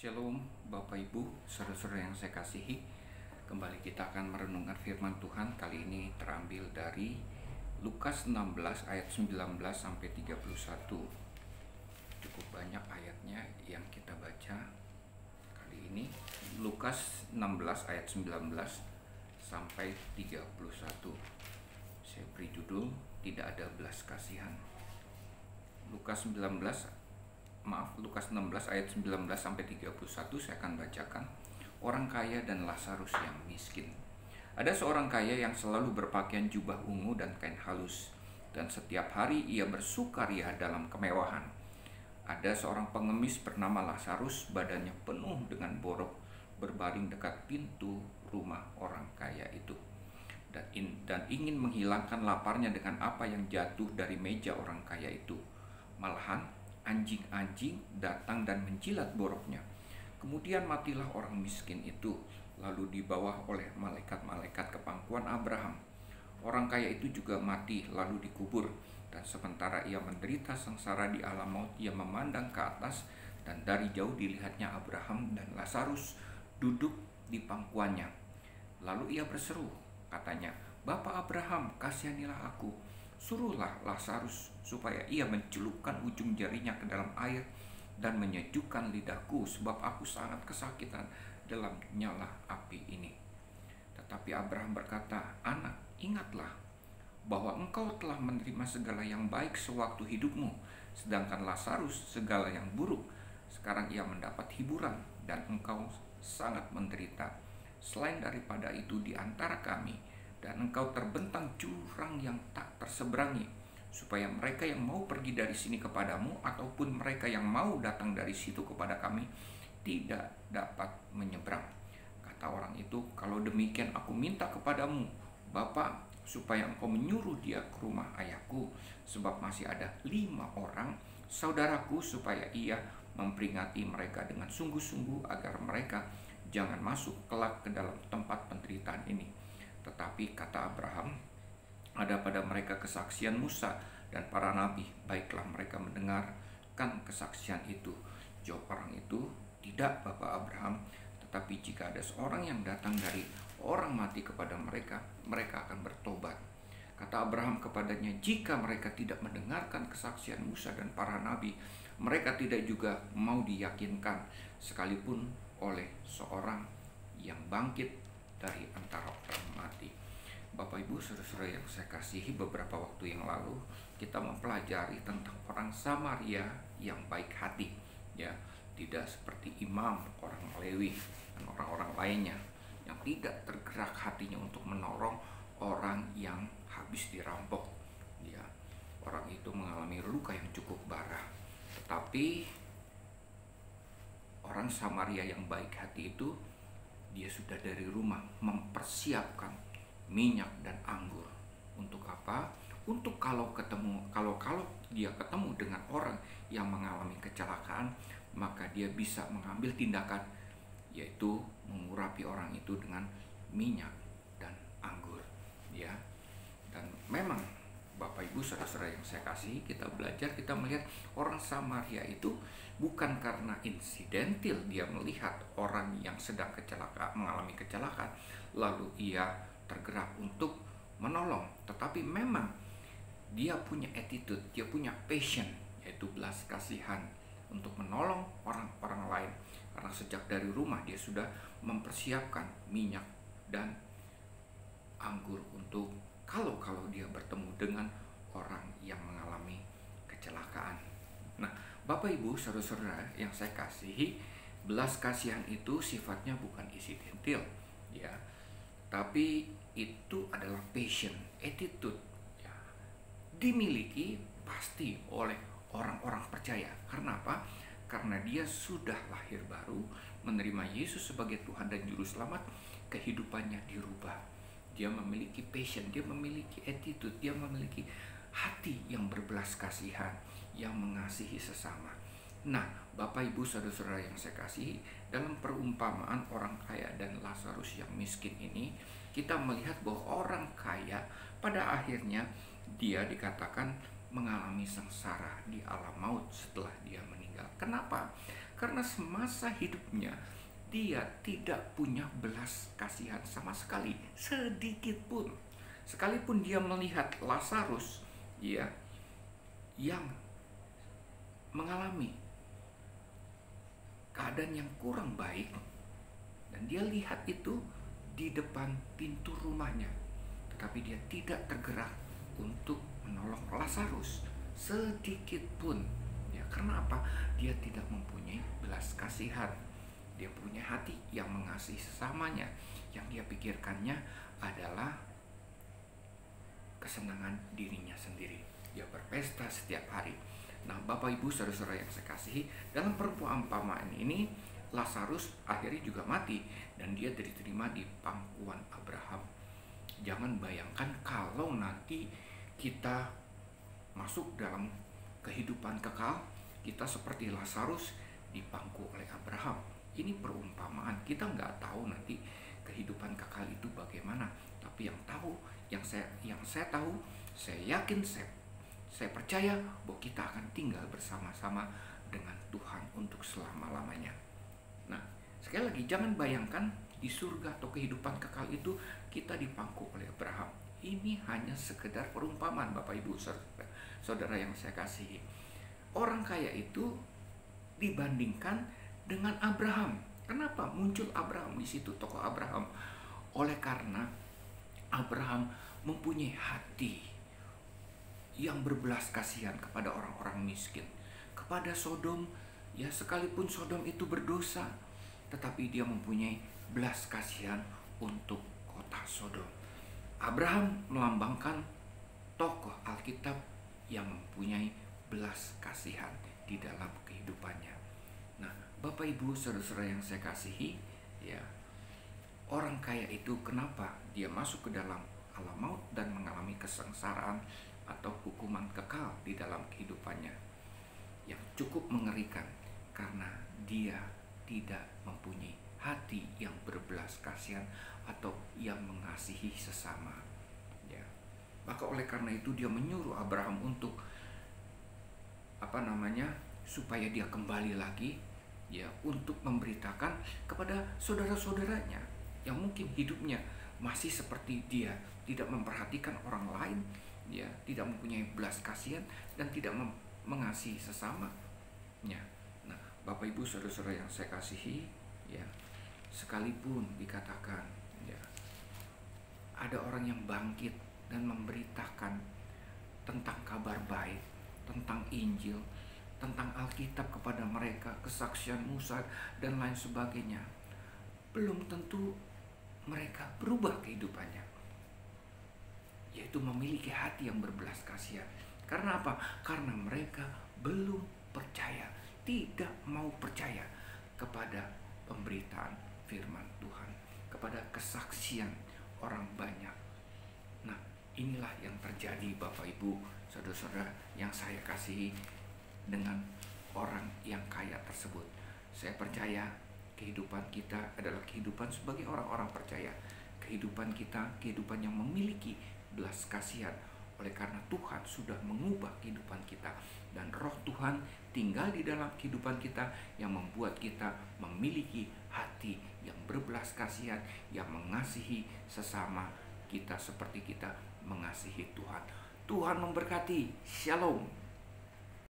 Shalom Bapak Ibu, saudara-saudara yang saya kasihi. Kembali kita akan merenungkan firman Tuhan. Kali ini terambil dari Lukas 16 ayat 19 sampai 31. Cukup banyak ayatnya yang kita baca kali ini. Lukas 16 ayat 19 sampai 31. Saya beri judul Tidak Ada Belas Kasihan. Lukas 16 ayat 19 sampai 31 saya akan bacakan. Orang kaya dan Lazarus yang miskin. Ada seorang kaya yang selalu berpakaian jubah ungu dan kain halus, dan setiap hari ia bersukaria dalam kemewahan. Ada seorang pengemis bernama Lazarus, badannya penuh dengan borok, berbaring dekat pintu rumah orang kaya itu, dan ingin menghilangkan laparnya dengan apa yang jatuh dari meja orang kaya itu. Malahan anjing-anjing datang dan menjilat boroknya. Kemudian matilah orang miskin itu, lalu dibawa oleh malaikat-malaikat ke pangkuan Abraham. Orang kaya itu juga mati lalu dikubur, dan sementara ia menderita sengsara di alam maut, ia memandang ke atas, dan dari jauh dilihatnya Abraham dan Lazarus duduk di pangkuannya. Lalu ia berseru, katanya, "Bapa Abraham, kasihanilah aku. Suruhlah Lazarus supaya ia mencelupkan ujung jarinya ke dalam air dan menyejukkan lidahku, sebab aku sangat kesakitan dalam nyala api ini." Tetapi Abraham berkata, "Anak, ingatlah bahwa engkau telah menerima segala yang baik sewaktu hidupmu, sedangkan Lazarus segala yang buruk. Sekarang ia mendapat hiburan dan engkau sangat menderita. Selain daripada itu di antara kami dan engkau terbentang jurang yang tak terseberangi, supaya mereka yang mau pergi dari sini kepadamu ataupun mereka yang mau datang dari situ kepada kami tidak dapat menyeberang." Kata orang itu, "Kalau demikian aku minta kepadamu, Bapa, supaya engkau menyuruh dia ke rumah ayahku, sebab masih ada 5 orang saudaraku, supaya ia memperingati mereka dengan sungguh-sungguh agar mereka jangan masuk kelak ke dalam tempat penderitaan ini." Tetapi kata Abraham, "Ada pada mereka kesaksian Musa dan para nabi, baiklah mereka mendengarkan kesaksian itu." Jawab orang itu, "Tidak, Bapak Abraham, tetapi jika ada seorang yang datang dari orang mati kepada mereka, mereka akan bertobat." Kata Abraham kepadanya, "Jika mereka tidak mendengarkan kesaksian Musa dan para nabi, mereka tidak juga mau diyakinkan, sekalipun oleh seorang yang bangkit dari antara orang mati." Bapak Ibu, saudara-saudara yang saya kasihi, beberapa waktu yang lalu kita mempelajari tentang orang Samaria yang baik hati, ya, tidak seperti imam, orang Lewi, dan orang-orang lainnya yang tidak tergerak hatinya untuk menolong orang yang habis dirampok, ya. Orang itu mengalami luka yang cukup parah, tetapi orang Samaria yang baik hati itu, dia sudah dari rumah mempersiapkan minyak dan anggur. Untuk apa? Untuk kalau dia ketemu dengan orang yang mengalami kecelakaan, maka dia bisa mengambil tindakan, yaitu mengurapi orang itu dengan minyak dan anggur, ya. Dan memang Bapak Ibu, saudara-saudara yang saya kasihi, kita belajar, kita melihat orang Samaria itu bukan karena insidentil dia melihat orang yang sedang mengalami kecelakaan lalu ia tergerak untuk menolong, tetapi memang dia punya attitude, dia punya passion, yaitu belas kasihan untuk menolong orang-orang lain, karena sejak dari rumah dia sudah mempersiapkan minyak dan anggur untuk kalau dia bertemu dengan orang yang mengalami kecelakaan. Nah, Bapak Ibu, saudara-saudara yang saya kasihi, belas kasihan itu sifatnya bukan insidental, ya, tapi itu adalah passion, attitude, ya, dimiliki pasti oleh orang-orang percaya. Karena apa? Karena dia sudah lahir baru, menerima Yesus sebagai Tuhan dan Juru Selamat, kehidupannya dirubah. Dia memiliki passion, dia memiliki attitude, dia memiliki hati yang berbelas kasihan, yang mengasihi sesama. Nah, Bapak Ibu, saudara-saudara yang saya kasihi, dalam perumpamaan orang kaya dan Lazarus yang miskin ini, kita melihat bahwa orang kaya pada akhirnya dia dikatakan mengalami sengsara di alam maut setelah dia meninggal. Kenapa? karena semasa hidupnya dia tidak punya belas kasihan sama sekali, sedikit pun. Sekalipun dia melihat Lazarus, ya, yang mengalami keadaan yang kurang baik, dan dia lihat itu di depan pintu rumahnya, tetapi dia tidak tergerak untuk menolong Lazarus sedikit pun. Ya, karena apa? Dia tidak mempunyai belas kasihan. Dia punya hati yang mengasihi sesamanya. Yang dia pikirkannya adalah kesenangan dirinya sendiri. Dia berpesta setiap hari. Nah, Bapak Ibu saudara-saudara yang saya kasihi, dalam perumpamaan ini Lazarus akhirnya juga mati dan dia diterima di pangkuan Abraham. Jangan bayangkan kalau nanti kita masuk dalam kehidupan kekal, kita seperti Lazarus dipangku oleh Abraham. Ini perumpamaan, kita nggak tahu nanti kehidupan kekal itu bagaimana. Tapi yang saya tahu, saya yakin, saya percaya bahwa kita akan tinggal bersama-sama dengan Tuhan untuk selama-lamanya. Nah, sekali lagi, jangan bayangkan di surga atau kehidupan kekal itu kita dipangku oleh Abraham. Ini hanya sekedar perumpamaan, Bapak Ibu saudara yang saya kasihi. Orang kaya itu dibandingkan dengan Abraham. Kenapa muncul Abraham di situ, tokoh Abraham? Oleh karena Abraham mempunyai hati yang berbelas kasihan kepada orang-orang miskin, kepada Sodom. Ya, sekalipun Sodom itu berdosa, tetapi dia mempunyai belas kasihan untuk kota Sodom. Abraham melambangkan tokoh Alkitab yang mempunyai belas kasihan di dalam kehidupannya. Nah, Bapak Ibu saudara-saudara yang saya kasihi, ya, orang kaya itu kenapa dia masuk ke dalam alam maut dan mengalami kesengsaraan atau hukuman kekal di dalam kehidupannya, yang cukup mengerikan karena dia tidak mempunyai hati yang berbelas kasihan atau yang mengasihi sesama. Ya, maka oleh karena itu dia menyuruh Abraham untuk supaya dia kembali lagi, ya, untuk memberitakan kepada saudara-saudaranya yang mungkin hidupnya masih seperti dia, tidak memperhatikan orang lain, ya, tidak mempunyai belas kasihan dan tidak mengasihi sesama. Ya. Nah, Bapak Ibu saudara-saudara yang saya kasihi, ya, sekalipun dikatakan, ya, ada orang yang bangkit dan memberitakan tentang kabar baik, tentang Injil, tentang Alkitab kepada mereka, kesaksian Musa dan lain sebagainya, belum tentu mereka berubah kehidupannya, yaitu memiliki hati yang berbelas kasihan. Karena apa? Karena mereka belum percaya, tidak mau percaya kepada pemberitaan firman Tuhan, kepada kesaksian orang banyak. Nah, inilah yang terjadi Bapak Ibu saudara-saudara yang saya kasihi dengan orang yang kaya tersebut. Saya percaya kehidupan kita adalah kehidupan sebagai orang-orang percaya. Kehidupan kita, kehidupan yang memiliki belas kasihan. Oleh karena Tuhan sudah mengubah kehidupan kita, dan Roh Tuhan tinggal di dalam kehidupan kita yang membuat kita memiliki hati yang berbelas kasihan, yang mengasihi sesama kita seperti kita mengasihi Tuhan. Tuhan memberkati. Shalom.